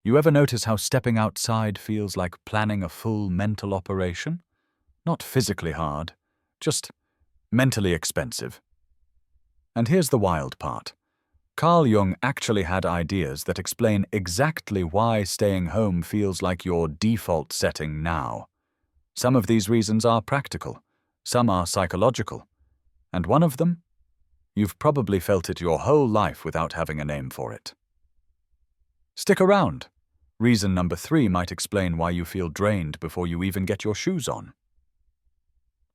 You ever notice how stepping outside feels like planning a full mental operation? Not physically hard, just mentally expensive. And here's the wild part. Carl Jung actually had ideas that explain exactly why staying home feels like your default setting now. Some of these reasons are practical, some are psychological, and one of them, you've probably felt it your whole life without having a name for it. Stick around. Reason number 3 might explain why you feel drained before you even get your shoes on.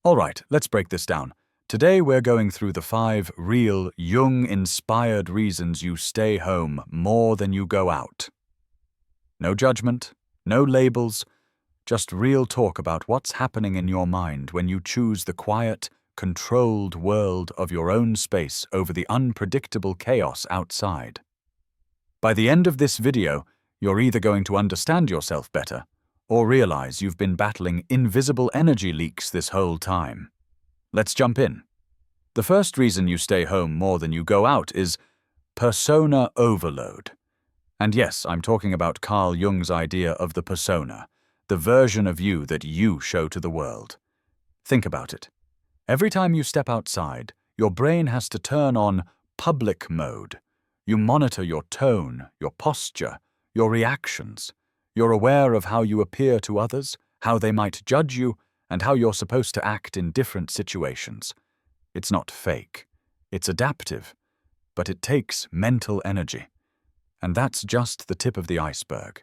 All right, let's break this down. Today we're going through the 5 real Jung-inspired reasons you stay home more than you go out. No judgment, no labels, just real talk about what's happening in your mind when you choose the quiet, controlled world of your own space over the unpredictable chaos outside. By the end of this video, you're either going to understand yourself better or realize you've been battling invisible energy leaks this whole time. Let's jump in. The first reason you stay home more than you go out is persona overload. And yes, I'm talking about Carl Jung's idea of the persona, the version of you that you show to the world. Think about it. Every time you step outside, your brain has to turn on public mode. You monitor your tone, your posture, your reactions. You're aware of how you appear to others, how they might judge you, and how you're supposed to act in different situations. It's not fake. It's adaptive. But it takes mental energy. And that's just the tip of the iceberg.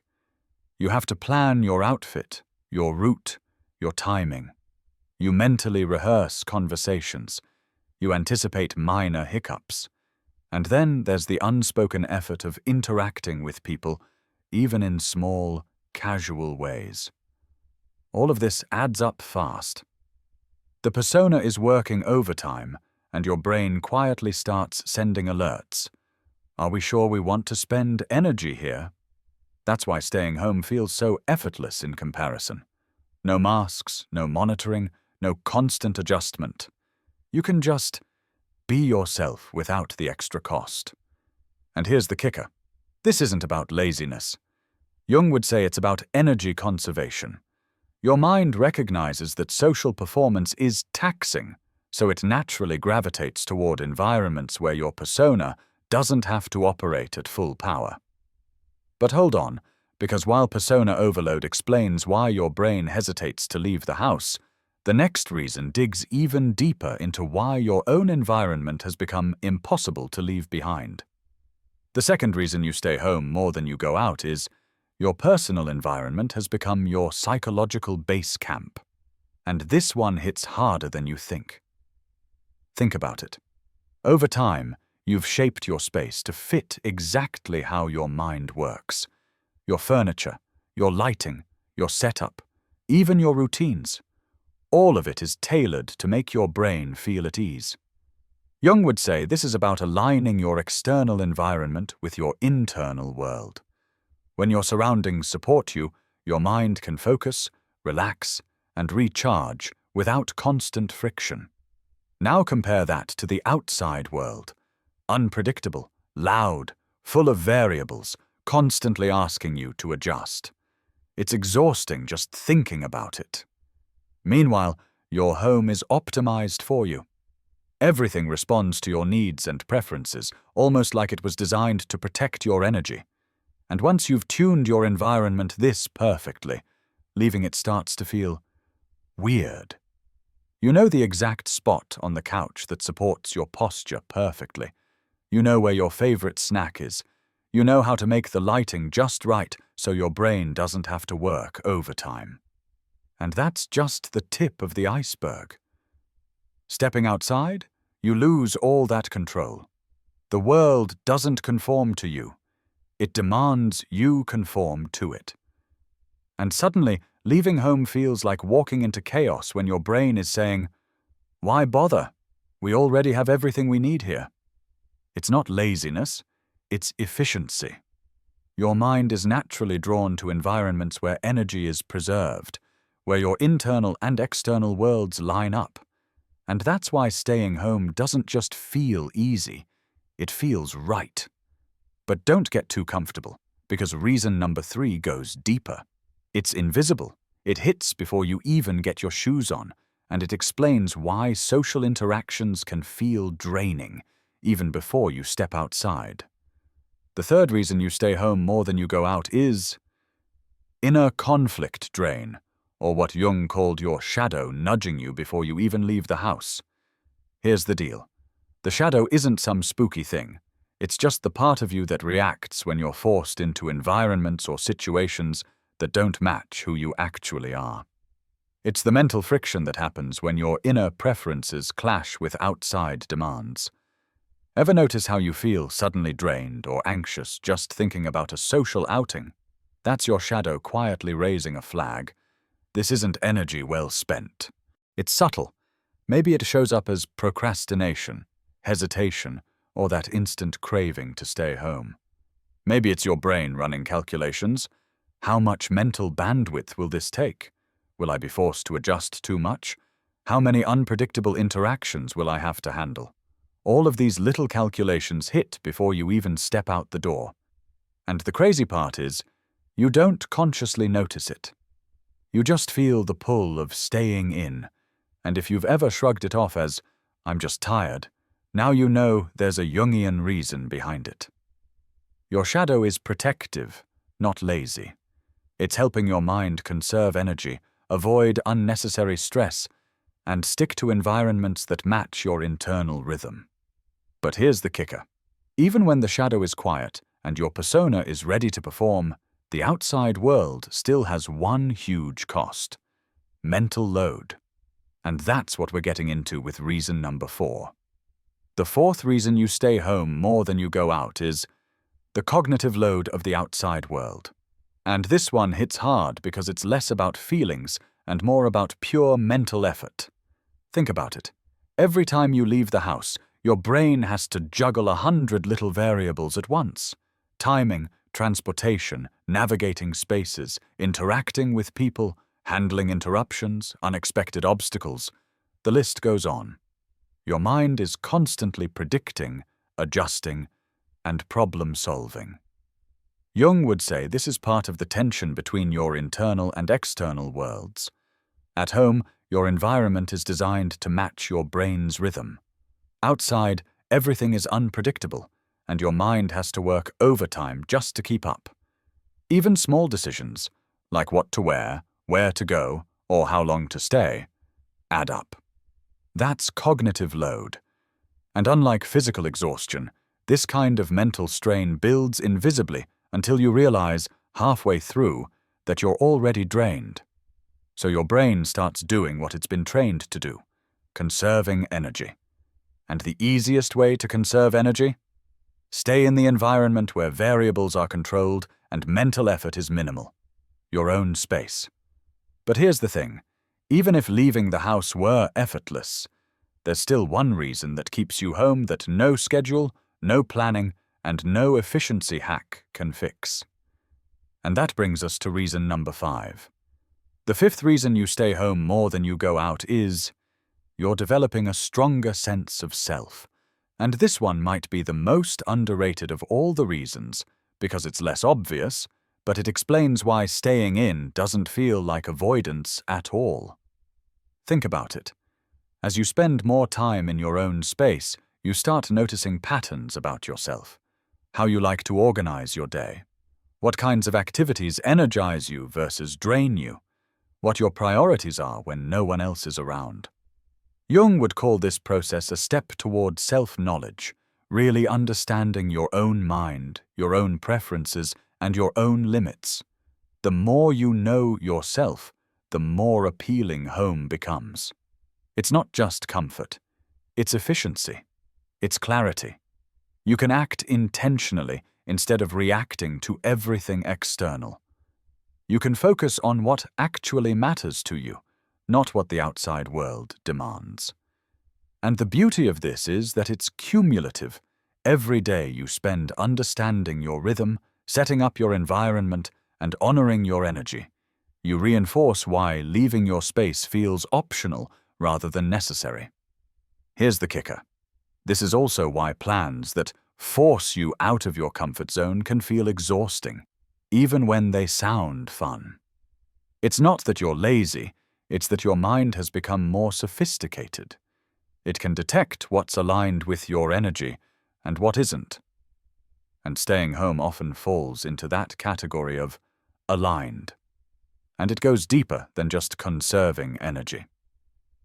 You have to plan your outfit, your route, your timing. You mentally rehearse conversations. You anticipate minor hiccups. And then there's the unspoken effort of interacting with people, even in small, casual ways. All of this adds up fast. The persona is working overtime, and your brain quietly starts sending alerts. Are we sure we want to spend energy here? That's why staying home feels so effortless in comparison. No masks, no monitoring, no constant adjustment. You can just be yourself without the extra cost. And here's the kicker. This isn't about laziness. Jung would say it's about energy conservation. Your mind recognizes that social performance is taxing, so it naturally gravitates toward environments where your persona doesn't have to operate at full power. But hold on, because while persona overload explains why your brain hesitates to leave the house, the next reason digs even deeper into why your own environment has become impossible to leave behind. The second reason you stay home more than you go out is your personal environment has become your psychological base camp. And this one hits harder than you think. Think about it. Over time, you've shaped your space to fit exactly how your mind works. Your furniture, your lighting, your setup, even your routines. All of it is tailored to make your brain feel at ease. Jung would say this is about aligning your external environment with your internal world. When your surroundings support you, your mind can focus, relax, and recharge without constant friction. Now compare that to the outside world. Unpredictable, loud, full of variables, constantly asking you to adjust. It's exhausting just thinking about it. Meanwhile, your home is optimized for you. Everything responds to your needs and preferences, almost like it was designed to protect your energy. And once you've tuned your environment this perfectly, leaving it starts to feel weird. You know the exact spot on the couch that supports your posture perfectly. You know where your favorite snack is. You know how to make the lighting just right so your brain doesn't have to work overtime. And that's just the tip of the iceberg. Stepping outside, you lose all that control. The world doesn't conform to you. It demands you conform to it. And suddenly, leaving home feels like walking into chaos when your brain is saying, "Why bother? We already have everything we need here." It's not laziness, it's efficiency. Your mind is naturally drawn to environments where energy is preserved, where your internal and external worlds line up. And that's why staying home doesn't just feel easy, it feels right. But don't get too comfortable, because reason number 3 goes deeper. It's invisible. It hits before you even get your shoes on, and it explains why social interactions can feel draining, even before you step outside. The third reason you stay home more than you go out is inner conflict drain, or what Jung called your shadow nudging you before you even leave the house. Here's the deal. The shadow isn't some spooky thing. It's just the part of you that reacts when you're forced into environments or situations that don't match who you actually are. It's the mental friction that happens when your inner preferences clash with outside demands. Ever notice how you feel suddenly drained or anxious just thinking about a social outing? That's your shadow quietly raising a flag. This isn't energy well spent. It's subtle. Maybe it shows up as procrastination, hesitation, or that instant craving to stay home. Maybe it's your brain running calculations. How much mental bandwidth will this take? Will I be forced to adjust too much? How many unpredictable interactions will I have to handle? All of these little calculations hit before you even step out the door. And the crazy part is, you don't consciously notice it. You just feel the pull of staying in, and if you've ever shrugged it off as, "I'm just tired," now you know there's a Jungian reason behind it. Your shadow is protective, not lazy. It's helping your mind conserve energy, avoid unnecessary stress, and stick to environments that match your internal rhythm. But here's the kicker. Even when the shadow is quiet and your persona is ready to perform, the outside world still has one huge cost: mental load. And that's what we're getting into with reason number 4. The fourth reason you stay home more than you go out is the cognitive load of the outside world. And this one hits hard because it's less about feelings and more about pure mental effort. Think about it. Every time you leave the house, your brain has to juggle 100 little variables at once. Timing, transportation, navigating spaces, interacting with people, handling interruptions, unexpected obstacles. The list goes on. Your mind is constantly predicting, adjusting, and problem-solving. Jung would say this is part of the tension between your internal and external worlds. At home, your environment is designed to match your brain's rhythm. Outside, everything is unpredictable, and your mind has to work overtime just to keep up. Even small decisions, like what to wear, where to go, or how long to stay, add up. That's cognitive load. And unlike physical exhaustion, this kind of mental strain builds invisibly until you realize, halfway through, that you're already drained. So your brain starts doing what it's been trained to do, conserving energy. And the easiest way to conserve energy? Stay in the environment where variables are controlled and mental effort is minimal. Your own space. But here's the thing. Even if leaving the house were effortless, there's still one reason that keeps you home that no schedule, no planning, and no efficiency hack can fix. And that brings us to reason number 5. The fifth reason you stay home more than you go out is you're developing a stronger sense of self. And this one might be the most underrated of all the reasons because it's less obvious, but it explains why staying in doesn't feel like avoidance at all. Think about it. As you spend more time in your own space, you start noticing patterns about yourself. How you like to organize your day. What kinds of activities energize you versus drain you. What your priorities are when no one else is around. Jung would call this process a step toward self-knowledge, really understanding your own mind, your own preferences, and your own limits. The more you know yourself, the more appealing home becomes. It's not just comfort. It's efficiency. It's clarity. You can act intentionally instead of reacting to everything external. You can focus on what actually matters to you, not what the outside world demands. And the beauty of this is that it's cumulative. Every day you spend understanding your rhythm, setting up your environment, and honoring your energy. You reinforce why leaving your space feels optional rather than necessary. Here's the kicker. This is also why plans that force you out of your comfort zone can feel exhausting. even when they sound fun. It's not that you're lazy, it's that your mind has become more sophisticated. It can detect what's aligned with your energy and what isn't. And staying home often falls into that category of aligned. And it goes deeper than just conserving energy.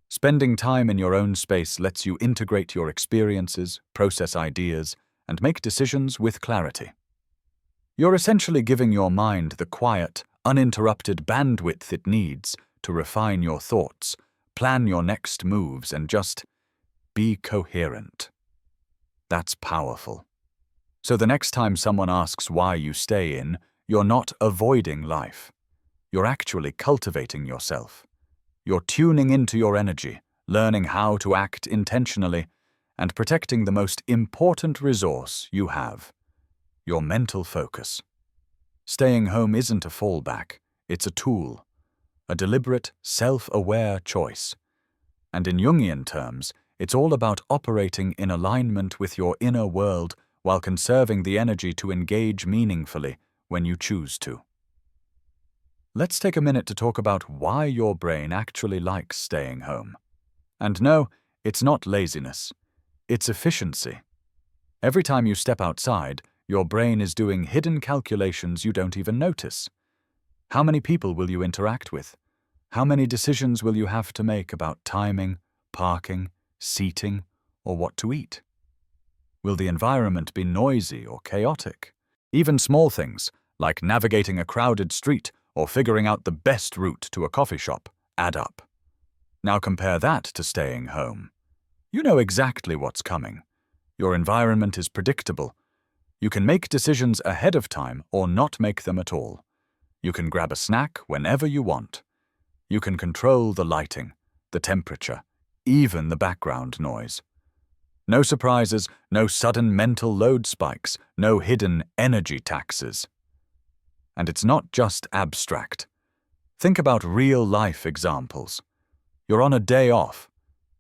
Spending time in your own space lets you integrate your experiences, process ideas, and make decisions with clarity. You're essentially giving your mind the quiet, uninterrupted bandwidth it needs to refine your thoughts, plan your next moves, and just be coherent. That's powerful. So the next time someone asks why you stay in, you're not avoiding life. You're actually cultivating yourself. You're tuning into your energy, learning how to act intentionally, and protecting the most important resource you have, your mental focus. Staying home isn't a fallback, it's a tool, a deliberate, self-aware choice. And in Jungian terms, it's all about operating in alignment with your inner world while conserving the energy to engage meaningfully when you choose to. Let's take a minute to talk about why your brain actually likes staying home. And no, it's not laziness. It's efficiency. Every time you step outside, your brain is doing hidden calculations you don't even notice. How many people will you interact with? How many decisions will you have to make about timing, parking, seating, or what to eat? Will the environment be noisy or chaotic? Even small things, like navigating a crowded street or figuring out the best route to a coffee shop, add up. Now compare that to staying home. You know exactly what's coming. Your environment is predictable. You can make decisions ahead of time or not make them at all. You can grab a snack whenever you want. You can control the lighting, the temperature, even the background noise. No surprises, no sudden mental load spikes, no hidden energy taxes. And it's not just abstract. Think about real-life examples. You're on a day off.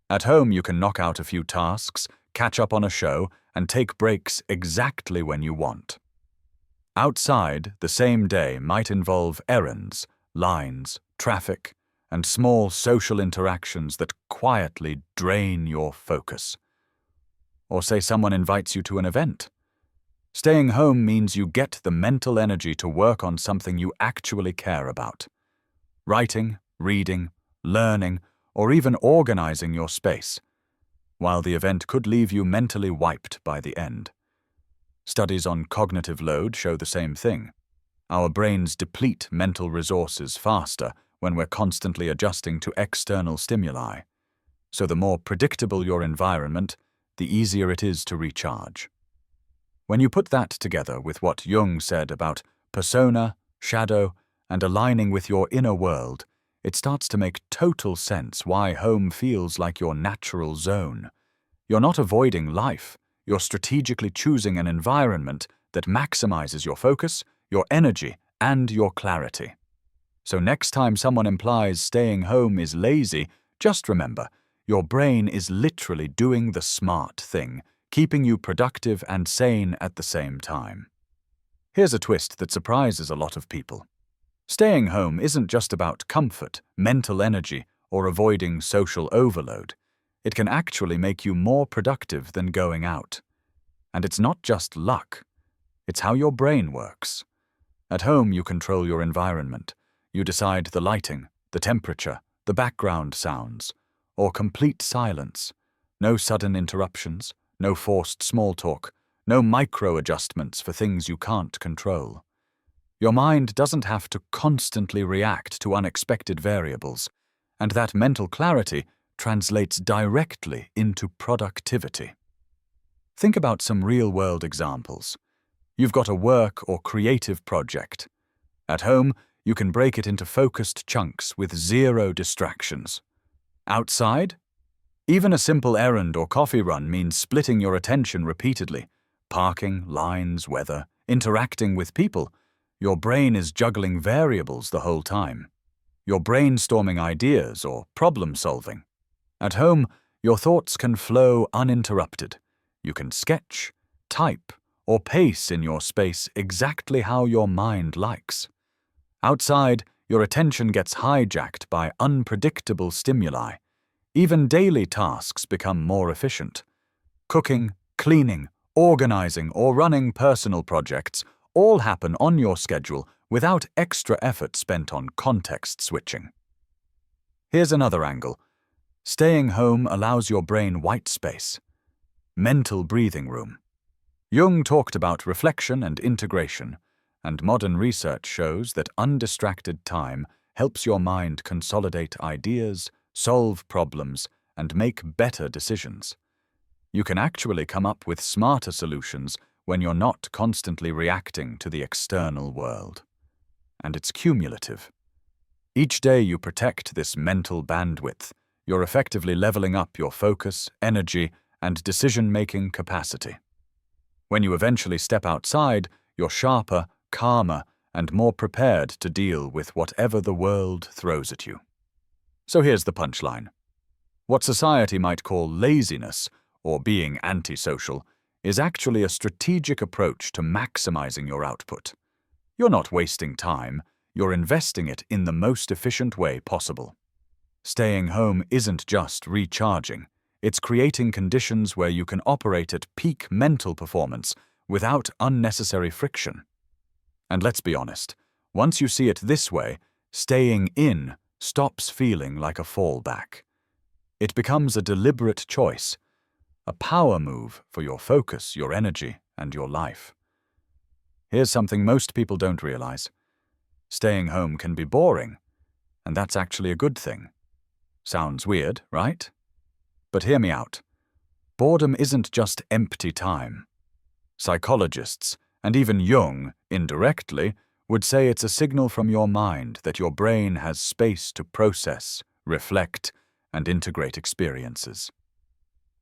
At home, you can knock out a few tasks, catch up on a show, and take breaks exactly when you want. Outside, the same day might involve errands, lines, traffic, and small social interactions that quietly drain your focus. Or say someone invites you to an event. Staying home means you get the mental energy to work on something you actually care about. Writing, reading, learning, or even organizing your space, while the event could leave you mentally wiped by the end. Studies on cognitive load show the same thing. Our brains deplete mental resources faster when we're constantly adjusting to external stimuli. So the more predictable your environment, the easier it is to recharge. When you put that together with what Jung said about persona, shadow, and aligning with your inner world, it starts to make total sense why home feels like your natural zone. You're not avoiding life, you're strategically choosing an environment that maximizes your focus, your energy, and your clarity. So next time someone implies staying home is lazy, just remember, your brain is literally doing the smart thing, keeping you productive and sane at the same time. Here's a twist that surprises a lot of people. Staying home isn't just about comfort, mental energy, or avoiding social overload. It can actually make you more productive than going out. And it's not just luck. It's how your brain works. At home, you control your environment. You decide the lighting, the temperature, the background sounds, or complete silence. No sudden interruptions, no forced small talk, no micro-adjustments for things you can't control. Your mind doesn't have to constantly react to unexpected variables, and that mental clarity translates directly into productivity. Think about some real-world examples. You've got a work or creative project. At home, you can break it into focused chunks with zero distractions. Outside? Even a simple errand or coffee run means splitting your attention repeatedly. Parking, lines, weather, interacting with people. Your brain is juggling variables the whole time. You're brainstorming ideas or problem-solving. At home, your thoughts can flow uninterrupted. You can sketch, type, or pace in your space exactly how your mind likes. Outside, your attention gets hijacked by unpredictable stimuli. Even daily tasks become more efficient. Cooking, cleaning, organizing, or running personal projects all happen on your schedule without extra effort spent on context switching. Here's another angle. Staying home allows your brain white space, mental breathing room. Jung talked about reflection and integration, and modern research shows that undistracted time helps your mind consolidate ideas, solve problems, and make better decisions. You can actually come up with smarter solutions when you're not constantly reacting to the external world. And it's cumulative. Each day you protect this mental bandwidth, you're effectively leveling up your focus, energy, and decision-making capacity. When you eventually step outside, you're sharper, calmer, and more prepared to deal with whatever the world throws at you. So here's the punchline. What society might call laziness, or being antisocial, is actually a strategic approach to maximizing your output. You're not wasting time, you're investing it in the most efficient way possible. Staying home isn't just recharging, it's creating conditions where you can operate at peak mental performance without unnecessary friction. And let's be honest, once you see it this way, staying in stops feeling like a fallback. It becomes a deliberate choice, a power move for your focus, your energy, and your life. Here's something most people don't realize. Staying home can be boring, and that's actually a good thing. Sounds weird, right? But hear me out. Boredom isn't just empty time. Psychologists, and even Jung, indirectly, would say it's a signal from your mind that your brain has space to process, reflect, and integrate experiences.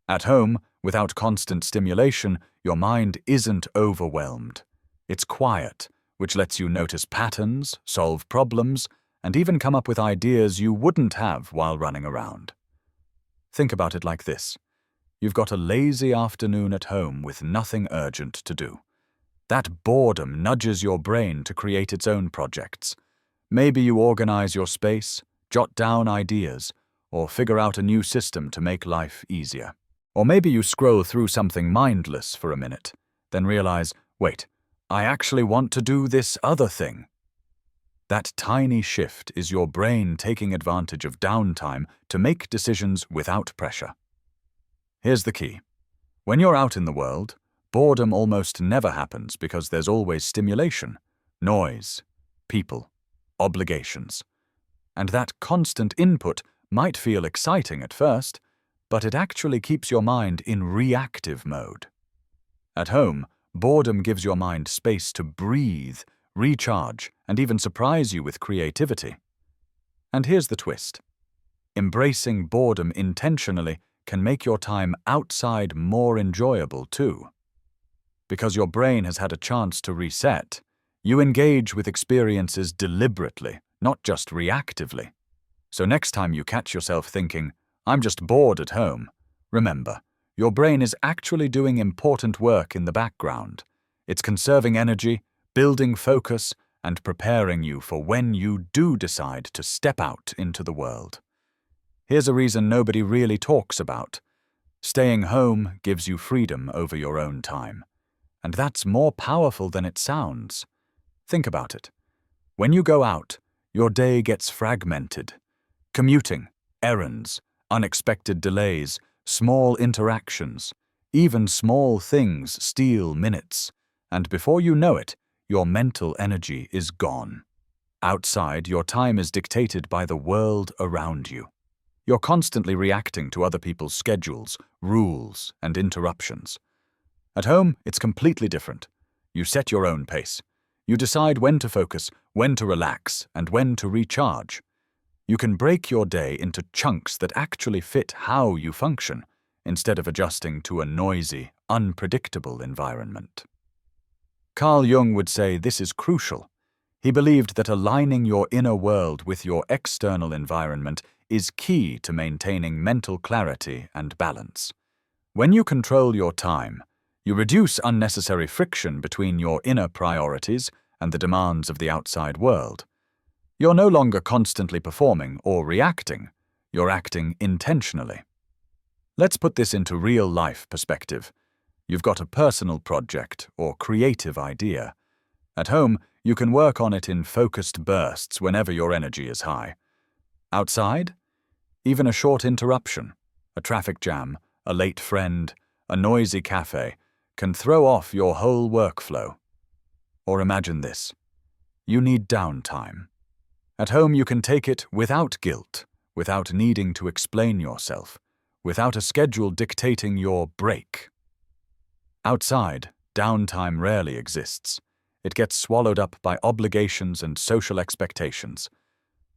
At home, without constant stimulation, your mind isn't overwhelmed. It's quiet, which lets you notice patterns, solve problems, and even come up with ideas you wouldn't have while running around. Think about it like this. You've got a lazy afternoon at home with nothing urgent to do. That boredom nudges your brain to create its own projects. Maybe you organize your space, jot down ideas, or figure out a new system to make life easier. Or maybe you scroll through something mindless for a minute, then realize, wait, I actually want to do this other thing. That tiny shift is your brain taking advantage of downtime to make decisions without pressure. Here's the key. When you're out in the world, boredom almost never happens because there's always stimulation, noise, people, obligations. And that constant input might feel exciting at first, but it actually keeps your mind in reactive mode. At home, boredom gives your mind space to breathe, recharge, and even surprise you with creativity. And here's the twist. Embracing boredom intentionally can make your time outside more enjoyable too. Because your brain has had a chance to reset, you engage with experiences deliberately, not just reactively. So next time you catch yourself thinking, I'm just bored at home, remember, your brain is actually doing important work in the background. It's conserving energy, building focus, and preparing you for when you do decide to step out into the world. Here's a reason nobody really talks about. Staying home gives you freedom over your own time. And that's more powerful than it sounds. Think about it. When you go out, your day gets fragmented. Commuting, errands, unexpected delays, small interactions, even small things steal minutes. And before you know it, your mental energy is gone. Outside, your time is dictated by the world around you. You're constantly reacting to other people's schedules, rules, and interruptions. At home, it's completely different. You set your own pace. You decide when to focus, when to relax, and when to recharge. You can break your day into chunks that actually fit how you function, instead of adjusting to a noisy, unpredictable environment. Carl Jung would say this is crucial. He believed that aligning your inner world with your external environment is key to maintaining mental clarity and balance. When you control your time, You reduce unnecessary friction between your inner priorities and the demands of the outside world. You're no longer constantly performing or reacting, you're acting intentionally. Let's put this into real-life perspective. You've got a personal project or creative idea. At home, you can work on it in focused bursts whenever your energy is high. Outside, even a short interruption, a traffic jam, a late friend, a noisy cafe, can throw off your whole workflow. Or imagine this. You need downtime. At home, you can take it without guilt, without needing to explain yourself, without a schedule dictating your break. Outside, downtime rarely exists. It gets swallowed up by obligations and social expectations.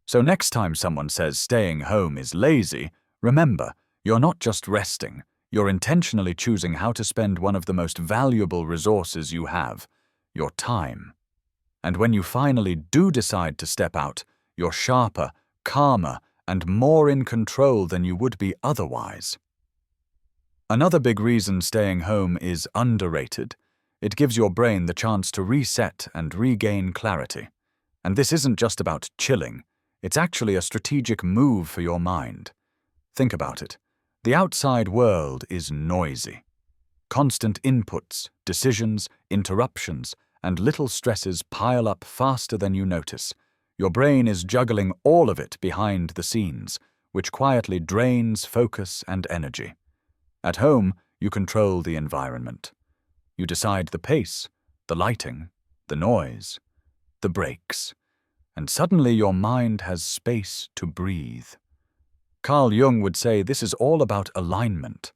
So next time someone says staying home is lazy, remember, you're not just resting, you're intentionally choosing how to spend one of the most valuable resources you have, your time. And when you finally do decide to step out, you're sharper, calmer, and more in control than you would be otherwise. Another big reason staying home is underrated. It gives your brain the chance to reset and regain clarity. And this isn't just about chilling, it's actually a strategic move for your mind. Think about it. The outside world is noisy. Constant inputs, decisions, interruptions, and little stresses pile up faster than you notice. Your brain is juggling all of it behind the scenes, which quietly drains focus and energy. At home, you control the environment. You decide the pace, the lighting, the noise, the breaks, and suddenly your mind has space to breathe. Jung would say this is all about alignment.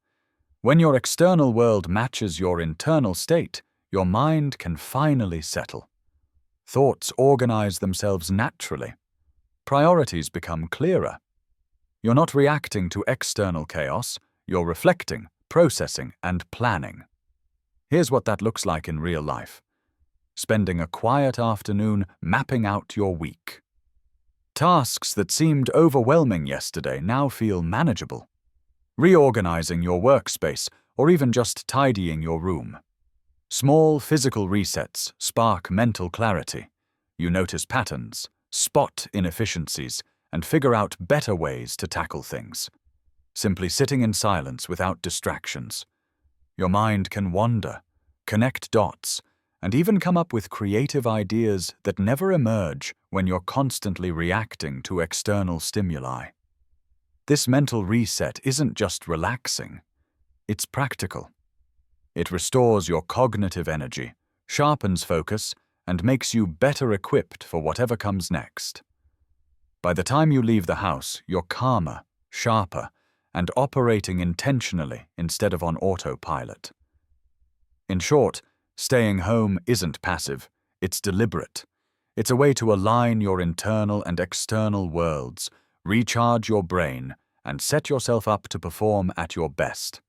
When your external world matches your internal state, your mind can finally settle. Thoughts organize themselves naturally. Priorities become clearer. You're not reacting to external chaos, you're reflecting, processing, and planning. Here's what that looks like in real life. Spending a quiet afternoon mapping out your week. Tasks that seemed overwhelming yesterday now feel manageable. Reorganizing your workspace, or even just tidying your room. Small physical resets spark mental clarity. You notice patterns, spot inefficiencies, and figure out better ways to tackle things. Simply sitting in silence without distractions. Your mind can wander, connect dots, and even come up with creative ideas that never emerge when you're constantly reacting to external stimuli. This mental reset isn't just relaxing, it's practical. It restores your cognitive energy, sharpens focus, and makes you better equipped for whatever comes next. By the time you leave the house, you're calmer, sharper, and operating intentionally instead of on autopilot. In short, staying home isn't passive, it's deliberate. It's a way to align your internal and external worlds, recharge your brain, and set yourself up to perform at your best.